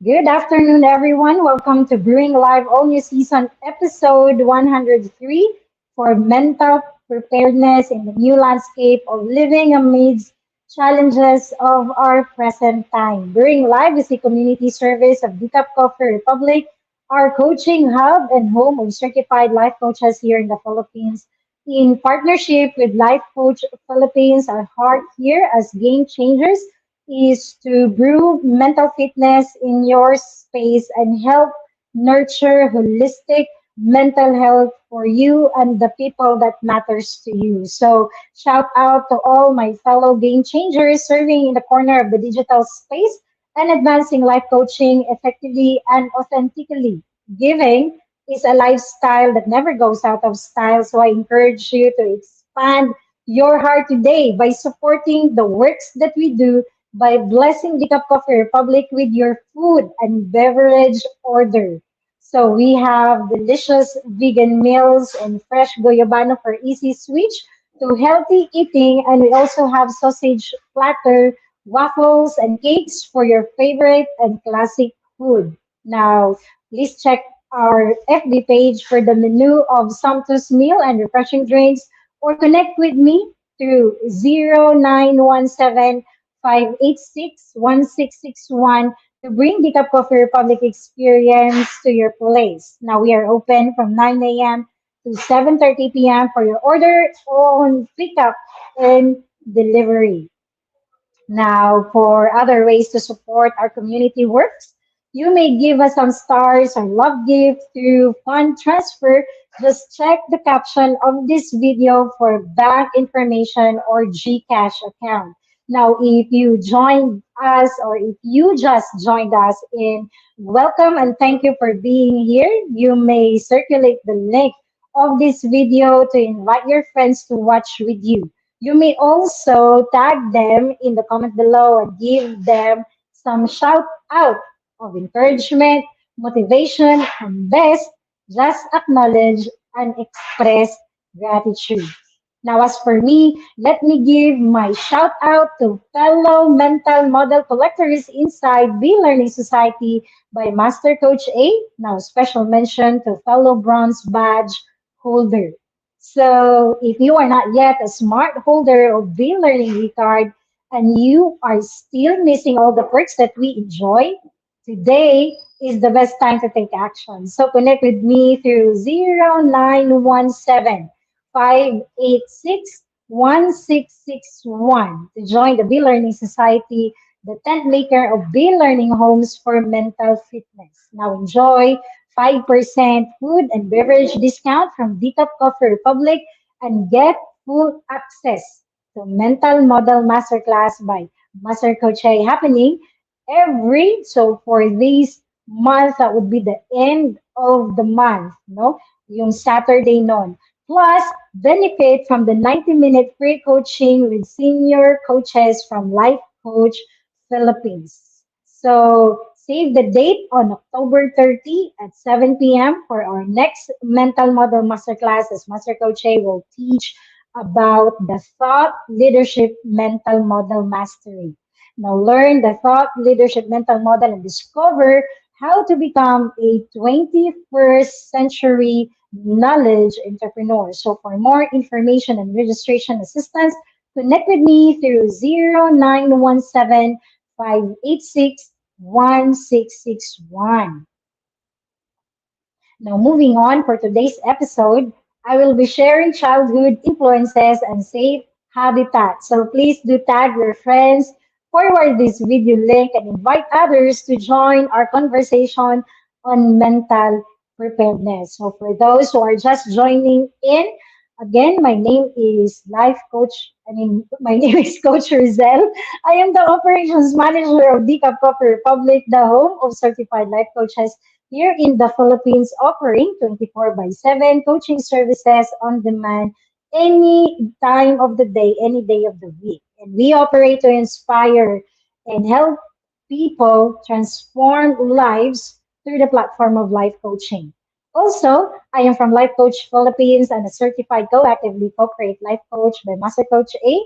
Good afternoon, everyone. Welcome to Brewing Live All New Season, episode 103 for mental preparedness in the new landscape of living amidst challenges of our present time. Brewing Live is a community service of Decaf Coffee Republic, our coaching hub and home of certified life coaches here in the Philippines. In partnership with Life Coach Philippines, our heart here as game changers is to brew mental fitness in your space and help nurture holistic mental health for you and the people that matters to you. So shout out to all my fellow game changers serving in the corner of the digital space and advancing life coaching effectively and authentically. Giving is a lifestyle that never goes out of style. So I encourage you to expand your heart today by supporting the works that we do by blessing the Cup Coffee Republic with your food and beverage order. So we have delicious vegan meals and fresh goyabano for easy switch to healthy eating, and we also have sausage platter, waffles, and cakes for your favorite and classic food. Now, please check our FB page for the menu of Santos meal and refreshing drinks, or connect with me through 0917 586-1661 to bring the Cup Coffee Republic experience to your place. Now we are open from 9 a.m. to 7:30 p.m. for your order on pickup and delivery. Now, for other ways to support our community works, you may give us some stars or love gift through fund transfer. Just check the caption of this video for bank information or GCash account. Now, if you joined us or if you just joined us in, welcome and thank you for being here. You may circulate the link of this video to invite your friends to watch with you. You may also tag them in the comment below and give them some shout out of encouragement, motivation, and best, just acknowledge and express gratitude. Now, as for me, let me give my shout out to fellow mental model collectors inside the Learning Society by Master Coach A. Now, special mention to fellow bronze badge holder. So if you are not yet a smart holder of the learning card and you are still missing all the perks that we enjoy, today is the best time to take action. So connect with me through 0917 586-1661 to join the Be Learning Society, the tent maker of Be Learning Homes for Mental Fitness. Now enjoy 5% food and beverage discount from Decaf Coffee Republic and get full access to Mental Model Masterclass by Master Coach A happening for this month, that would be the end of the month, no? Yung Saturday noon. Plus, benefit from the 90-minute free coaching with senior coaches from Life Coach Philippines. So, save the date on October 30 at 7 p.m. for our next mental model masterclass as Master Coach A will teach about the thought leadership mental model mastery. Now, learn the thought leadership mental model and discover how to become a 21st century knowledge entrepreneur. So, for more information and registration assistance, connect with me through 0917 586 1661. Now, moving on for today's episode, I will be sharing childhood influences and safe habitat. So please do tag your friends, forward this video link, and invite others to join our conversation on mental preparedness. So for those who are just joining in, again, my name is Life Coach. My name is Coach Rezzhel. I am the operations manager of Decaf Coffee Republic, the home of certified life coaches here in the Philippines, offering 24 by 7 coaching services on demand any time of the day, any day of the week. And we operate to inspire and help people transform lives through the platform of life coaching. Also, I am from Life Coach Philippines and a certified co-actively co-create life coach by Master Coach A.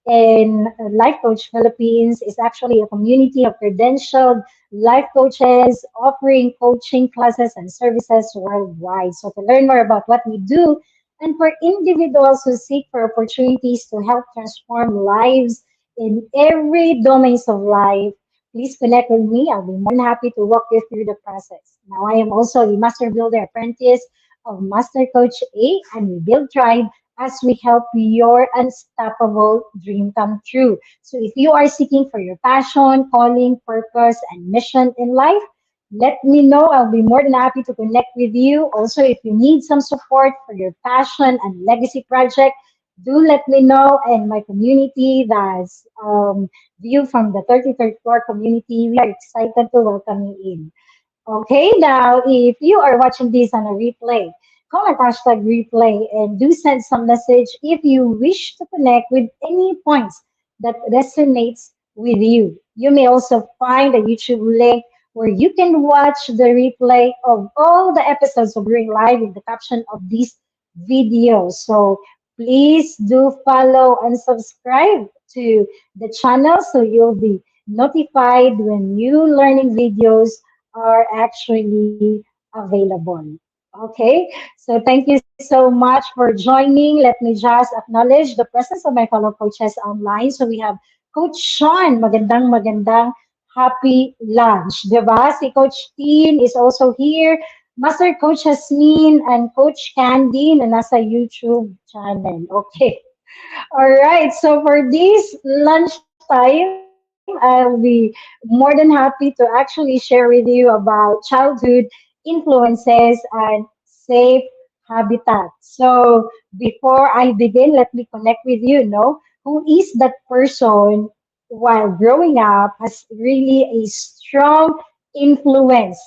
And Life Coach Philippines is actually a community of credentialed life coaches offering coaching classes and services worldwide. So to learn more about what we do, and for individuals who seek for opportunities to help transform lives in every domains of life, please connect with me. I'll be more than happy to walk you through the process. Now, I am also the Master Builder Apprentice of Master Coach A, and we build tribe as we help your unstoppable dream come true. So if you are seeking for your passion, calling, purpose, and mission in life, let me know. I'll be more than happy to connect with you. Also, if you need some support for your passion and legacy project, do let me know. And my community, that's View from the 33rd floor community, we are excited to welcome you in. Okay, now if you are watching this on a replay, comment hashtag replay and do send some message if you wish to connect with any points that resonates with you. You may also find a YouTube link where you can watch the replay of all the episodes of Brewing Live in the caption of this video. So please do follow and subscribe to the channel so you'll be notified when new learning videos are actually available. Okay, so thank you so much for joining. Let me just acknowledge the presence of my fellow coaches online. So we have Coach Sean, magandang happy lunch. Diba? Si Coach Teen is also here. Master Coach Hasmin and Coach Candy na nasa YouTube channel. Okay. All right. So for this lunchtime, I'll be more than happy to actually share with you about childhood influences and safe habitat. So before I begin, let me connect with you. Who is that person while growing up has really a strong influence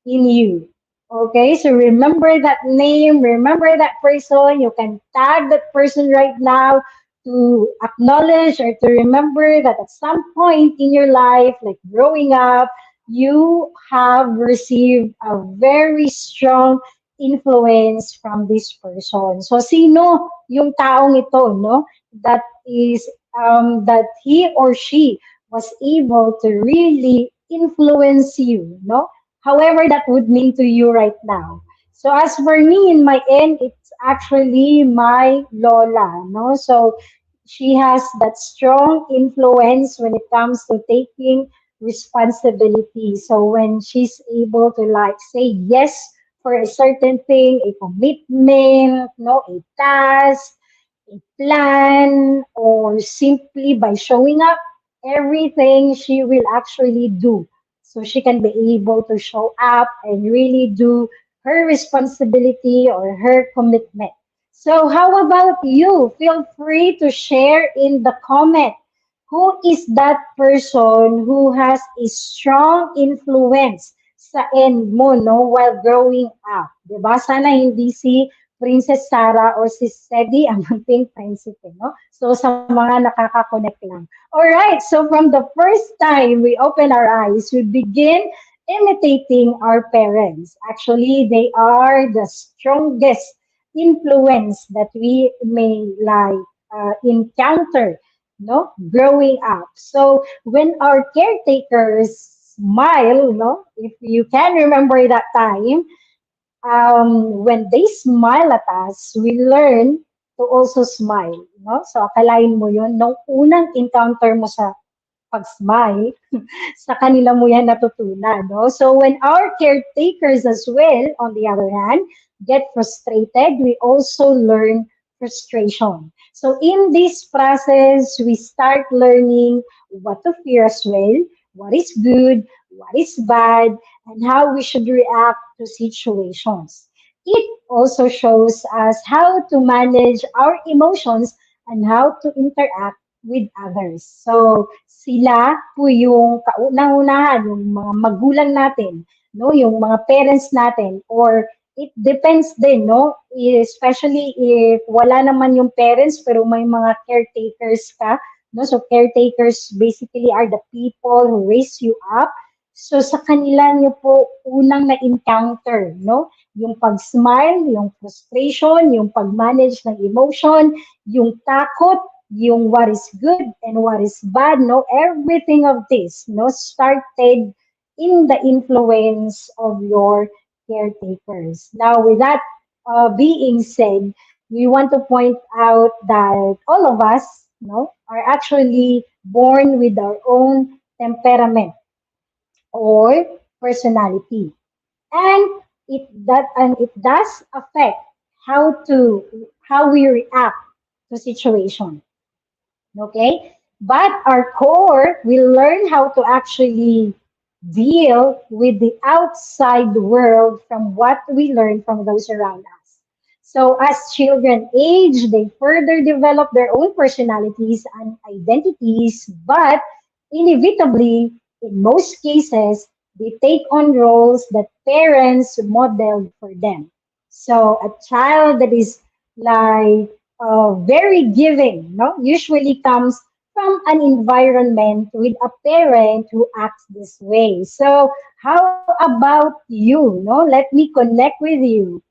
in you? Okay, so remember that name, remember that person. You can tag that person right now to acknowledge or to remember that at some point in your life, like growing up, you have received a very strong influence from this person. So, sino yung taong ito, no? That is, that he or she was able to really influence you, no? However that would mean to you right now. So as for me, in my end, it's actually my Lola, no? So she has that strong influence when it comes to taking responsibility. So when she's able to like say yes for a certain thing, a commitment, no, a task, a plan, or simply by showing up, everything she will actually do. So she can be able to show up and really do her responsibility or her commitment. So, how about you? Feel free to share in the comment. Who is that person who has a strong influence sa end mo, no, while growing up? Diba? Sana hindi si Princess Sarah or si Sedi ang maging prinsipe, no? So, sa mga nakaka-connect lang. Alright, so from the first time we open our eyes, we begin imitating our parents. Actually, they are the strongest influence that we may like encounter, no, growing up. So when our caretakers smile, no, if you can remember that time, when they smile at us, we learn to also smile, no? So akalain mo yun, nung unang encounter mo sa pag-smile, sa kanila mo yan natutunan, no? So when our caretakers as well, on the other hand, get frustrated, we also learn frustration. So in this process, we start learning what to fear as well, what is good, what is bad, and how we should react to situations. It also shows us how to manage our emotions and how to interact with others. So, sila po yung kaunang-unahan, yung mga magulang natin, no? Yung mga parents natin, or it depends din, no? Especially if wala naman yung parents pero may mga caretakers ka, no? So, caretakers basically are the people who raise you up. So, sa kanila nyo po unang na-encounter, no? Yung pag-smile, yung frustration, yung pag-manage ng emotion, yung takot, yung what is good and what is bad, no, everything of this, no, started in the influence of your caretakers. Now, with that being said, we want to point out that all of us, no, are actually born with our own temperament or personality, and it does affect how we react to situation. Okay, but our core will learn how to actually deal with the outside world from what we learn from those around us. So as children age, they further develop their own personalities and identities, but inevitably, in most cases, they take on roles that parents modeled for them. So a child that is like very giving, no, usually comes from an environment with a parent who acts this way. So how about you? No, let me connect with you.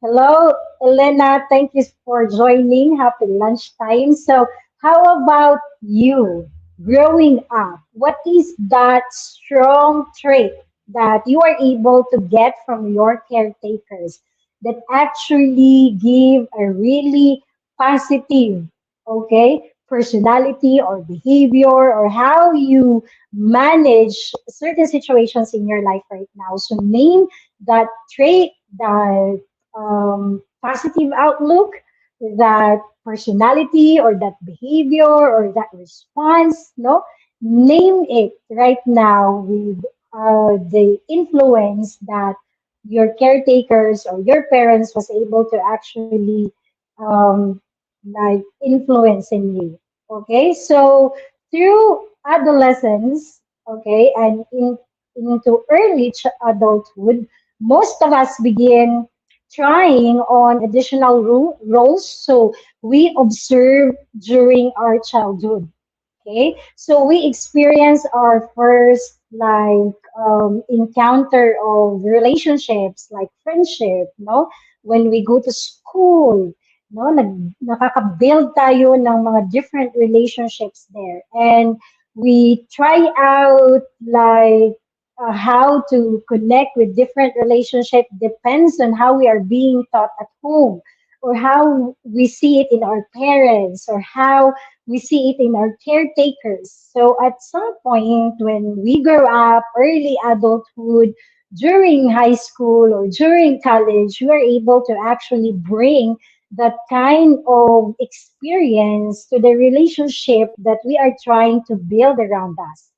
Hello, Elena. Thank you for joining. Happy lunchtime. So, how about you growing up? What is that strong trait that you are able to get from your caretakers that actually give a really positive, okay, personality or behavior, or how you manage certain situations in your life right now? So, name that trait, that positive outlook, that personality, or that behavior, or that response, no? Name it right now with the influence that your caretakers or your parents was able to actually um, like influence in you. Okay, so through adolescence, okay, and into early adulthood, most of us begin trying on additional roles. So we observe during our childhood. Okay, so we experience our first encounter of relationships like friendship, no? When we go to school, no, nakaka-build tayo ng mga different relationships there, and we try out how to connect with different relationship depends on how we are being taught at home, or how we see it in our parents, or how we see it in our caretakers. So at some point when we grow up, early adulthood, during high school or during college, we are able to actually bring that kind of experience to the relationship that we are trying to build around us.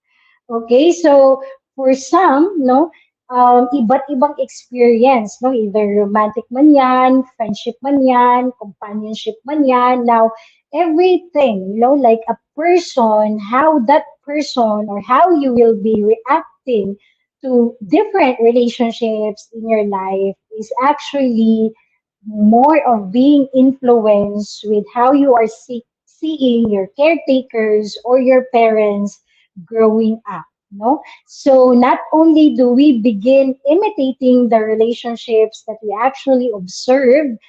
Okay, so for some, no, iba't ibang experience, no, either romantic man yan, friendship man yan, companionship man yan. Now, everything, like a person, how that person or how you will be reacting to different relationships in your life is actually more of being influenced with how you are seeing your caretakers or your parents growing up. No, so not only do we begin imitating the relationships that we actually observe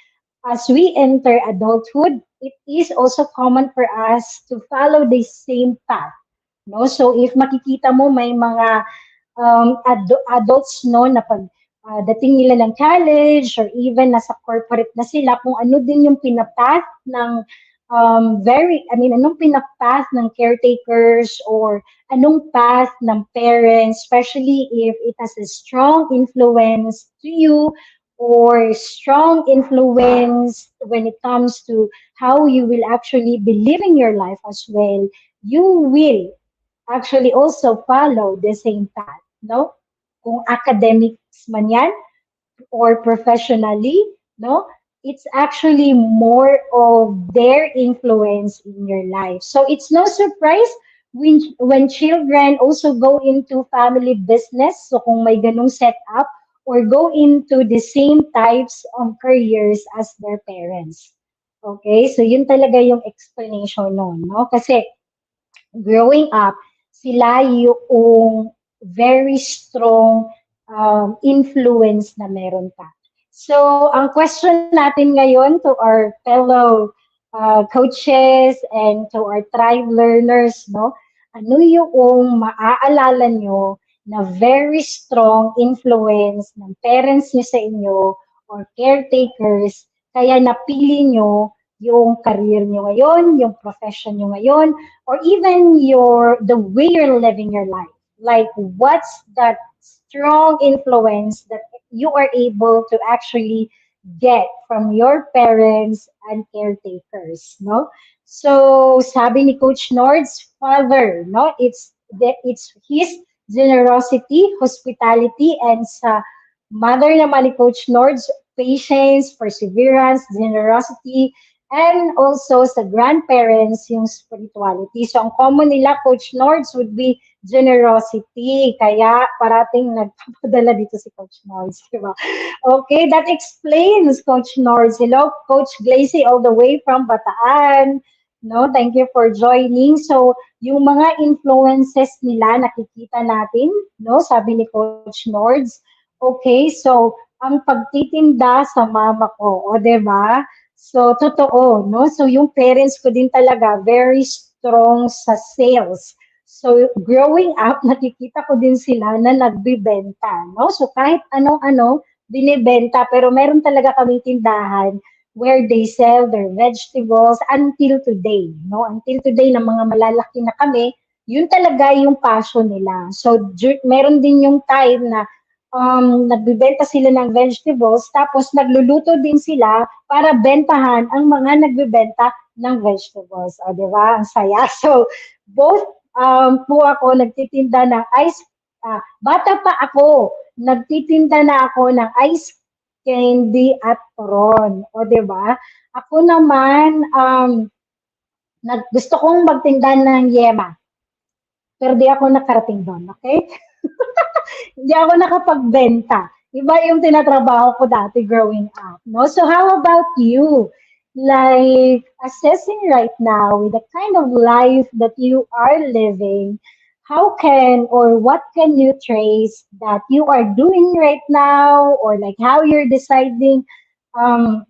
as we enter adulthood, it is also common for us to follow the same path. No, so if makikita mo may mga adults, no, na pag dating nila ng college or even nasa corporate na sila, kung ano din yung pinapath ng anong pinapath ng caretakers, or anong path ng parents, especially if it has a strong influence to you, or strong influence when it comes to how you will actually be living your life as well, you will actually also follow the same path, no? Kung academics man yan, or professionally, no? It's actually more of their influence in your life. So it's no surprise when children also go into family business, so kung may ganung setup, or go into the same types of careers as their parents. Okay, so yun talaga yung explanation nun, no? Kasi growing up, sila yung very strong influence na meron ka. So, ang question natin ngayon to our fellow coaches and to our tribe learners, no? Ano yung maaalala nyo na very strong influence ng parents nyo sa inyo or caretakers, kaya napili nyo yung career nyo ngayon, yung profession nyo ngayon, or even the way you're living your life. Like, what's that strong influence that you are able to actually get from your parents and caretakers, no? So, sabi ni Coach Nord's father, no? It's his generosity, hospitality, and sa mother naman ni Coach Nord's patience, perseverance, generosity, and also sa grandparents, yung spirituality. So, ang common nila, Coach Nords, would be generosity. Kaya parating nagpapadala dito si Coach Nords, di ba? Okay, that explains Coach Nords. Hello, Coach Glacy, all the way from Bataan. No, thank you for joining. So, yung mga influences nila nakikita natin, no, sabi ni Coach Nords. Okay, so ang pagtitinda sa mama ko, o 'di ba? So totoo, no? So yung parents ko din talaga very strong sa sales. So growing up, nakikita ko din sila na nagbibenta, no? So kahit ano-ano, binibenta, pero meron talaga kaming tindahan where they sell their vegetables until today, no? Until today na mga malalaki na kami, yun talaga yung passion nila. So meron din yung time na nagbibenta sila ng vegetables, tapos nagluluto din sila para bentahan ang mga nagbebenta ng vegetables. O, di ba? Ang saya. So, both po ako nagtitinda ng bata pa ako, nagtitinda na ako ng ice candy at turon. O, di ba? Ako naman, gusto kong magtinda ng yema, pero di ako nakarating doon, okay? Hindi ako nakapagbenta. Iba yung tinatrabaho ko dati growing up, no? So how about you? Like assessing right now with the kind of life that you are living, how can or what can you trace that you are doing right now, or like how you're deciding um,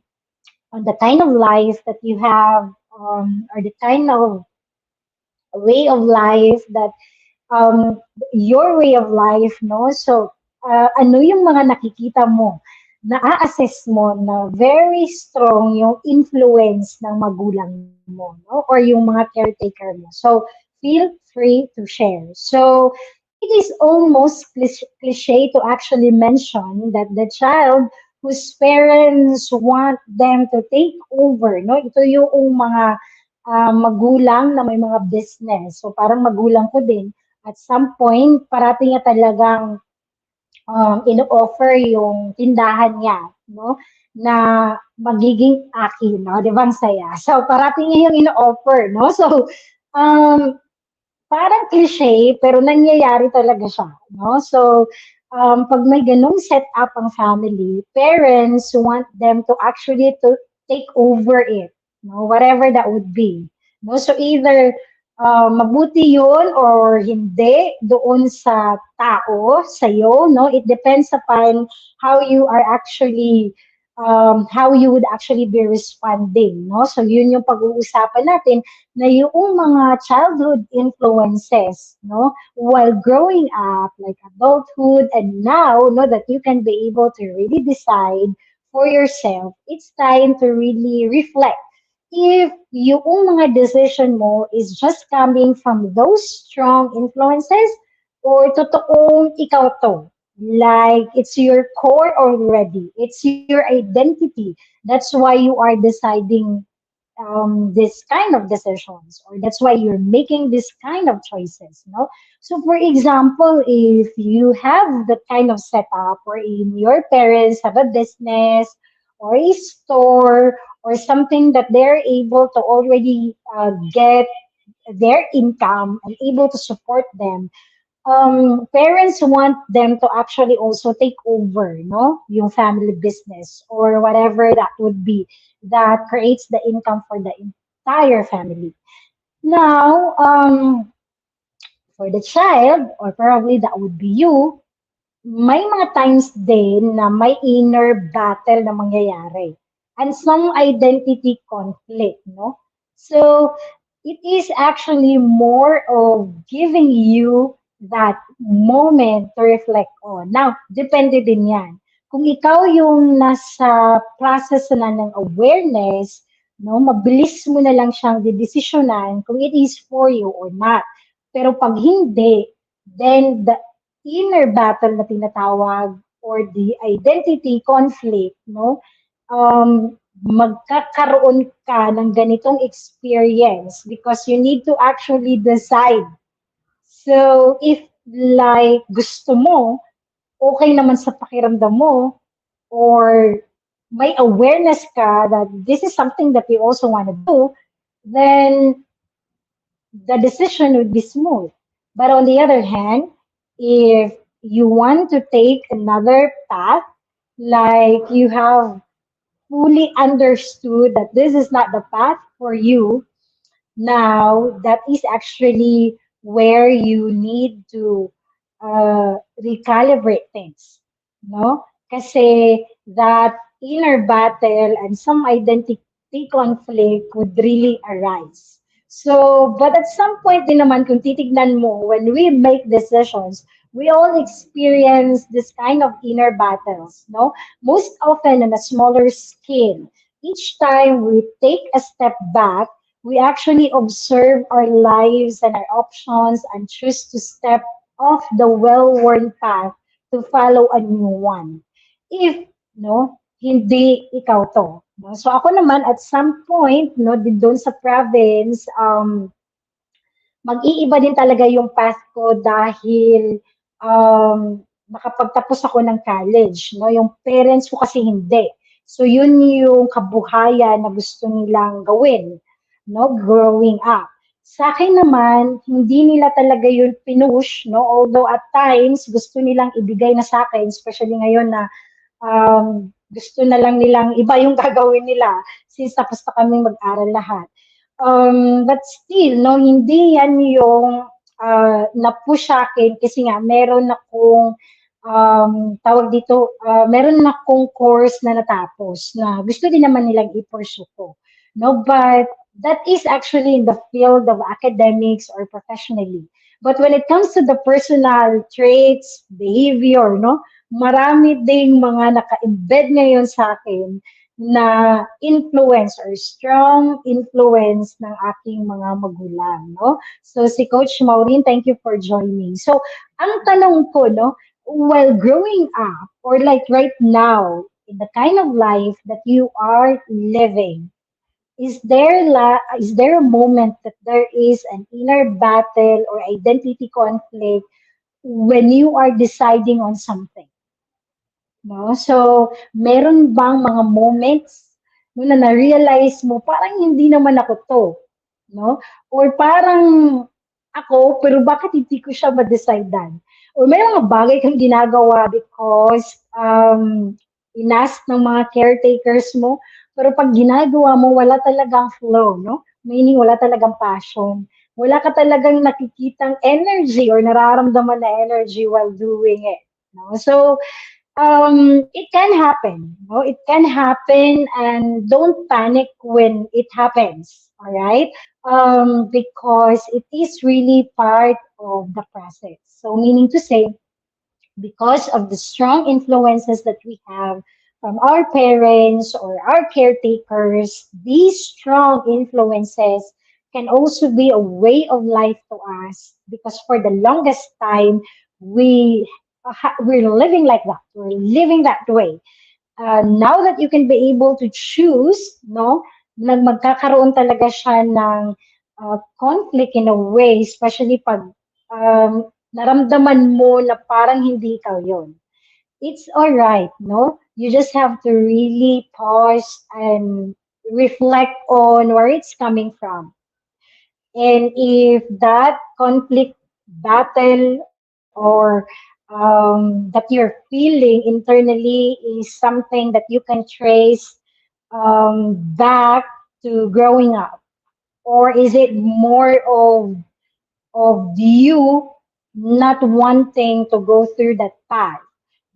on the kind of life that you have, or the kind of way of life that your way of life, no? So, ano yung mga nakikita mo, na-assess mo na very strong yung influence ng magulang mo, no? Or yung mga caretaker mo. So, feel free to share. So, it is almost cliche to actually mention that the child whose parents want them to take over, no? Ito yung mga magulang na may mga business. So, parang magulang ko din at some point, parating niya talagang ino-offer yung tindahan niya, no? Na magiging akin, no? Di ba ang saya? So, parating niya yung ino-offer, no? So, um, parang cliche, pero nangyayari talaga siya, no? So, pag may ganung setup ang family, parents want them to actually to take over it, no? Whatever that would be. No? So, either mabuti yun or hindi doon sa tao, sa'yo, no? It depends upon how you are actually how you would actually be responding, no? So, yun yung pag-uusapan natin na yung mga childhood influences, no, while growing up, like adulthood, and now, no, that you can be able to really decide for yourself, it's time to really reflect if yung mga decision mo is just coming from those strong influences or totoong ikaw to. Like, it's your core already. It's your identity. That's why you are deciding this kind of decisions, or that's why you're making this kind of choices, no? So for example, if you have that kind of setup wherein your parents have a business or a store or something that they're able to already get their income and able to support them, parents want them to actually also take over, no, yung family business or whatever that would be that creates the income for the entire family. Now, for the child, or probably that would be you, may mga times din na may inner battle na mangyayari. and some identity conflict, no? So it is actually more of giving you that moment to reflect on. Now, depende din yan. Kung ikaw yung nasa process na ng awareness, no, mabilis mo na lang siyang didesisyonan kung it is for you or not. Pero pag hindi, then the inner battle na tinatawag or the identity conflict, no, magkakaroon ka ng ganitong experience because you need to actually decide. So, if like gusto mo, okay naman sa pakiramdam mo, or may awareness ka that this is something that you also want to do, then the decision would be smooth. But on the other hand, if you want to take another path, like you have fully understood that this is not the path for you, now that is actually where you need to recalibrate things, no? Kasi that inner battle and some identity conflict would really arise. So, but at some point din naman, kung titignan mo, when we make decisions, we all experience this kind of inner battles, no? Most often on a smaller scale. Each time we take a step back, we actually observe our lives and our options and choose to step off the well-worn path to follow a new one. If, no, hindi ikaw to. No? So ako naman at some point, no, doon sa province, mag-iiba din talaga yung path ko dahil nakapagtapos ako ng college, no? Yung parents ko kasi hindi. So yun yung kabuhayan na gusto nilang gawin, no? Growing up. Sa akin naman, hindi nila talaga yun pinush, no? Although at times gusto nilang ibigay na sa akin, especially ngayon na gusto na lang nilang iba yung gagawin nila since tapos na kaming mag-aral lahat. But still, no, hindi yan yung na-push sa akin kasi nga meron akong tawag dito, meron akong course na natapos na gusto din naman nilang i-pursue ko. No, but that is actually in the field of academics or professionally. But when it comes to the personal traits, behavior, no, marami ding mga naka-embed ngayon sa akin na influence or strong influence ng aking mga magulang, no? So si Coach Maureen, thank you for joining. So ang tanong ko, no, while growing up or like right now in the kind of life that you are living, is there a moment that there is an inner battle or identity conflict when you are deciding on something? No? So, meron bang mga moments no, na na-realize mo, parang hindi naman ako to, no? Or parang ako, pero bakit hindi ko siya ma-decidean? Or may mga bagay kang ginagawa because inask ng mga caretakers mo, pero pag ginagawa mo, wala talagang flow, no? Meaning, wala talagang passion. Wala ka talagang nakikitang energy or nararamdaman na energy while doing it. No? So, it can happen. No? It can happen, and don't panic when it happens. All right, because it is really part of the process. So, meaning to say, because of the strong influences that we have from our parents or our caretakers, these strong influences can also be a way of life to us because for the longest time we we're living like that. We're living that way. Now that you can be able to choose, no, magkakaroon talaga siya ng conflict in a way, especially pag naramdaman mo na parang hindi ikaw yun. It's all right, no? You just have to really pause and reflect on where it's coming from. And if that conflict battle or that you're feeling internally is something that you can trace back to growing up, or is it more of you not wanting to go through that path?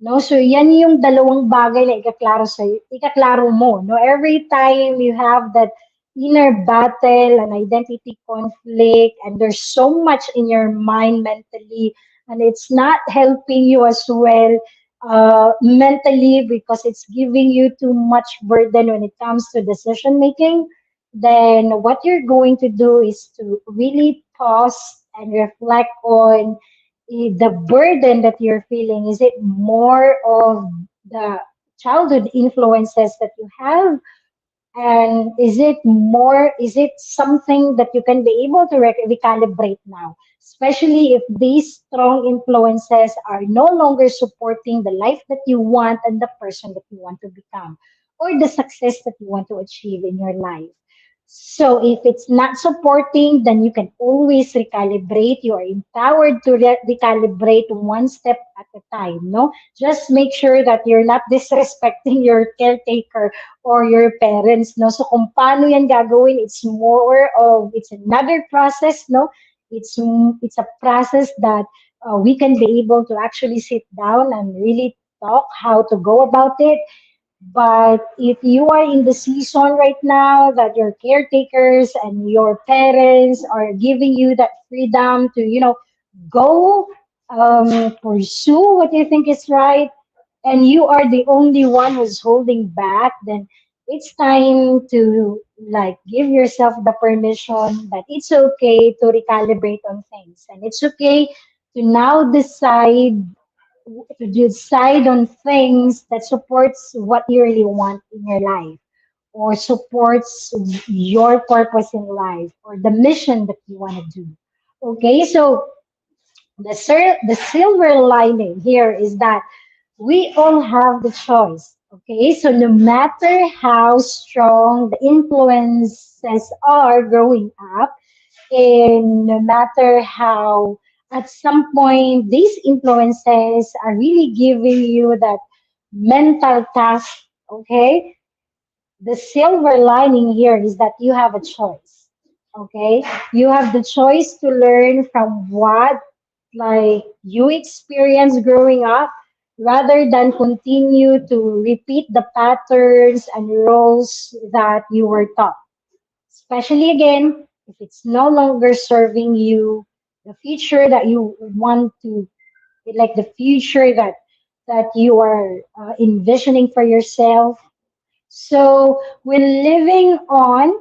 No? So yan yung dalawang bagay na ikaklaro mo, no? Every time you have that inner battle, an identity conflict, and there's so much in your mind mentally, and it's not helping you as well mentally because it's giving you too much burden when it comes to decision making, then what you're going to do is to really pause and reflect on the burden that you're feeling. Is it more of the childhood influences that you have, and is it something that you can be able to recalibrate now? Especially if these strong influences are no longer supporting the life that you want and the person that you want to become or the success that you want to achieve in your life. So if it's not supporting, then you can always recalibrate. You are empowered to recalibrate one step at a time. No, just make sure that you're not disrespecting your caretaker or your parents. No, so kung paano yan gagawin, it's another process. No, it's a process that we can be able to actually sit down and really talk how to go about it. But if you are in the season right now that your caretakers and your parents are giving you that freedom to, go pursue what you think is right, and you are the only one who's holding back, then it's time to like give yourself the permission that it's okay to recalibrate on things, and it's okay to now decide on things that supports what you really want in your life or supports your purpose in life or the mission that you want to do. Okay, so the silver lining here is that we all have the choice. Okay, so no matter how strong the influences are growing up, and no matter how at some point these influences are really giving you that mental task, okay, the silver lining here is that you have a choice. Okay, you have the choice to learn from what like you experienced growing up rather than continue to repeat the patterns and roles that you were taught, especially again if it's no longer serving you the future that you want to, like the future that you are envisioning for yourself. So when living on,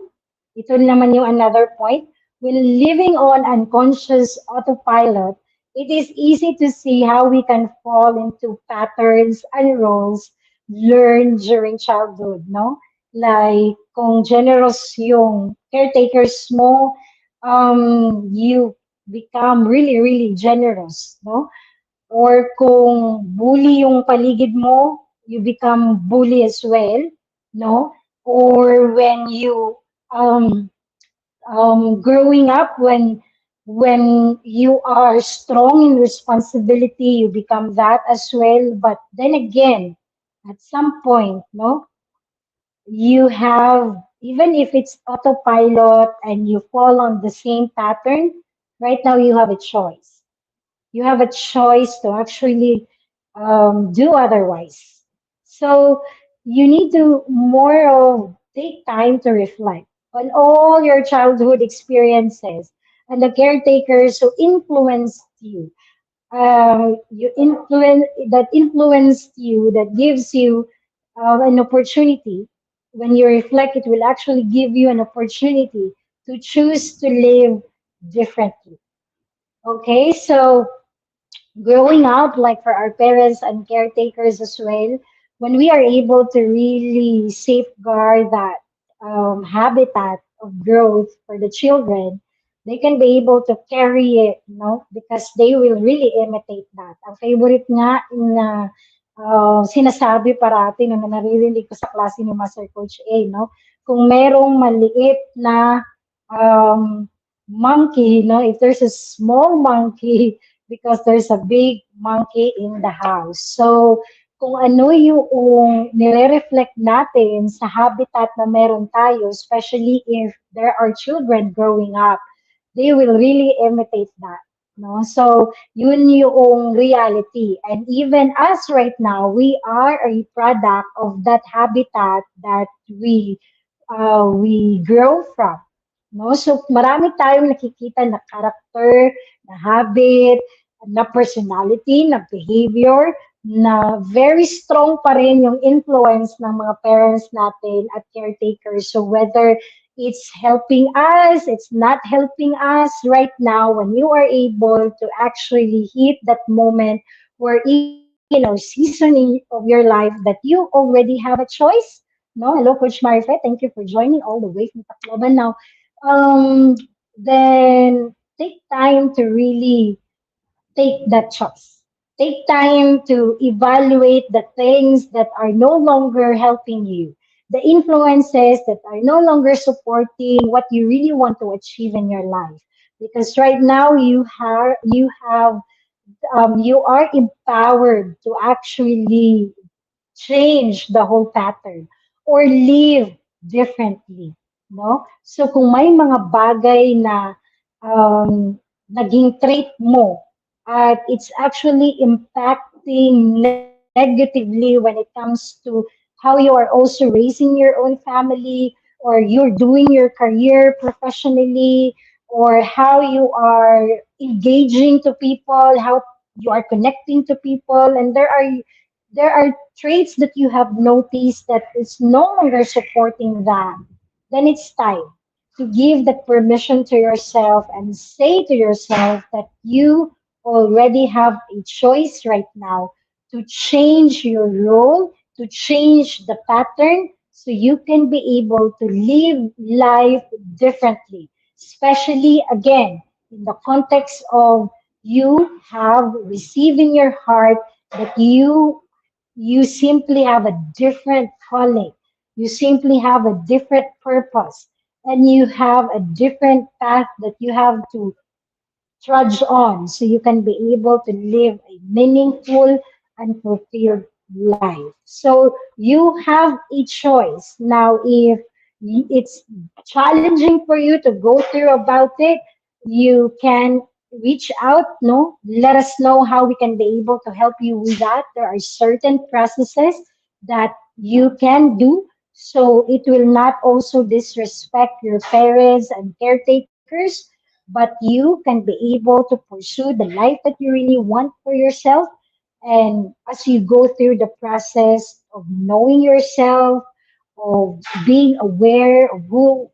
ito naman yung another point, when living on unconscious autopilot, it is easy to see how we can fall into patterns and roles learned during childhood, no? Like, kung generous yung caretakers mo, you become really, really generous, no? Or kung bully yung paligid mo, you become bully as well, no? Or when you um growing up, when you are strong in responsibility, you become that as well. But then again, at some point, no, you have, even if it's autopilot and you fall on the same pattern, right now you have a choice. You have a choice to actually do otherwise. So you need to more of take time to reflect on all your childhood experiences and the caretakers who influenced you. That influenced you, that gives you an opportunity. When you reflect, it will actually give you an opportunity to choose to live differently. Okay, so growing up, like for our parents and caretakers as well, when we are able to really safeguard that habitat of growth for the children, they can be able to carry it, because they will really imitate that. Ang favorite nga na sinasabi parati no, na naririnig ko sa klase ni Master Coach A, no? Kung merong maliit na um, monkey, if there's a small monkey, because there's a big monkey in the house. So, kung ano yung nire-reflect natin sa habitat na meron tayo, especially if there are children growing up, they will really imitate that. No? So, yun yung reality. And even us right now, we are a product of that habitat that we grow from. No? So, marami tayong nakikita na character, na habit, na personality, na behavior, na very strong pa rin yung influence ng mga parents natin at caretakers. So, whether it's helping us, it's not helping us right now when you are able to actually hit that moment wherein or season of your life that you already have a choice. No, hello, Coach Marife. Thank you for joining all the way from Tacloban. Now, um, then take time to really take that choice. Take time to evaluate the things that are no longer helping you, the influences that are no longer supporting what you really want to achieve in your life. Because right now you are empowered to actually change the whole pattern or live differently, no? So kung may mga bagay na naging trait mo at it's actually impacting negatively when it comes to how you are also raising your own family or you're doing your career professionally or how you are engaging to people, how you are connecting to people, and there are traits that you have noticed that is no longer supporting them, then it's time to give that permission to yourself and say to yourself that you already have a choice right now to change your role, to change the pattern so you can be able to live life differently, especially again in the context of you have received in your heart that you simply have a different calling. You simply have a different purpose. And you have a different path that you have to trudge on so you can be able to live a meaningful and fulfilled life. So you have a choice. Now, if it's challenging for you to go through about it, you can reach out, no? Let us know how we can be able to help you with that. There are certain processes that you can do so it will not also disrespect your parents and caretakers, but you can be able to pursue the life that you really want for yourself. And as you go through the process of knowing yourself, of being aware of who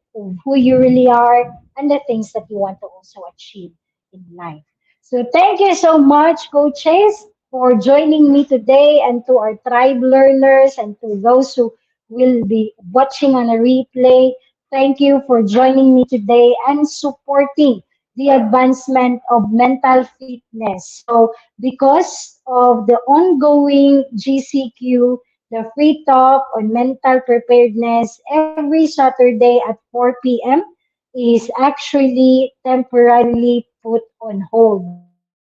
you really are, and the things that you want to also achieve in life. So thank you so much, coaches, for joining me today, and to our tribe learners and to those who will be watching on a replay. Thank you for joining me today and supporting the advancement of mental fitness. So, because of the ongoing GCQ, the free talk on mental preparedness every Saturday at 4 p.m. is actually temporarily put on hold.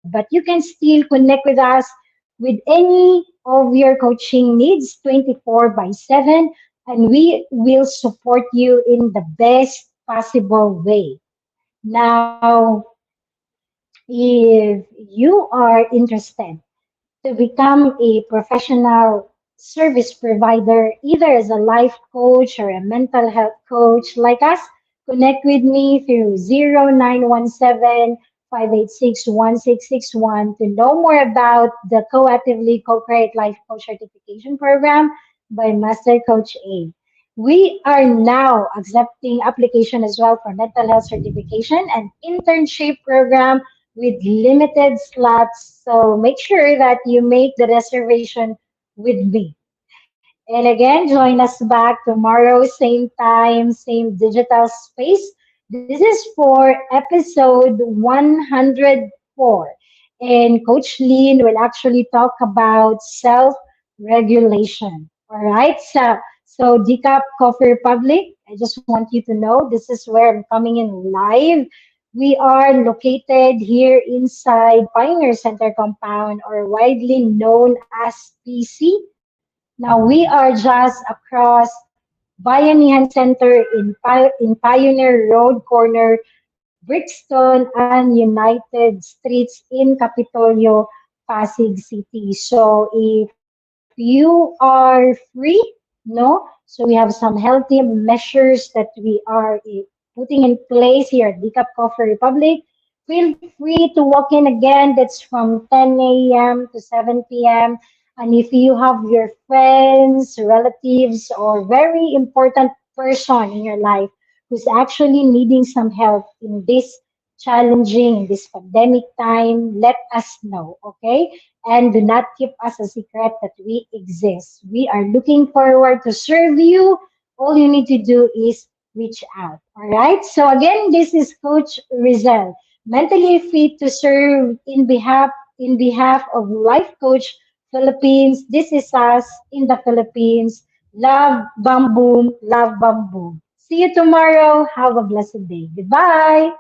But you can still connect with us with any of your coaching needs 24/7, and we will support you in the best possible way. Now, if you are interested to become a professional service provider, either as a life coach or a mental health coach like us, connect with me through 0917-586-1661 to know more about the Coactively Co-Create Life Coach Certification Program by Master Coach A. We are now accepting application as well for mental health certification and internship program with limited slots. So make sure that you make the reservation with me. And again, join us back tomorrow, same time, same digital space. This is for episode 104. And Coach Lean will actually talk about self regulation. All right. So Decap Coffee Republic, I just want you to know this is where I'm coming in live. We are located here inside Pioneer Center Compound, or widely known as PC. Now we are just across Bayanihan Center in Pioneer Road corner Brixton, and United Streets in Capitolio, Pasig City. So if you are free, no, so we have some healthy measures that we are putting in place here at Decaf Coffee Republic. Feel free to walk in again. That's from 10 a.m. to 7 p.m. And if you have your friends, relatives, or very important person in your life who's actually needing some help in this challenging, in this pandemic time, let us know, okay? And do not keep us a secret that we exist. We are looking forward to serve you. All you need to do is reach out. All right. So again, this is Coach Rezzhel, mentally fit to serve in behalf of Life Coach Philippines. This is us in the Philippines. Love, bam boom, love, bam boom. See you tomorrow. Have a blessed day. Goodbye.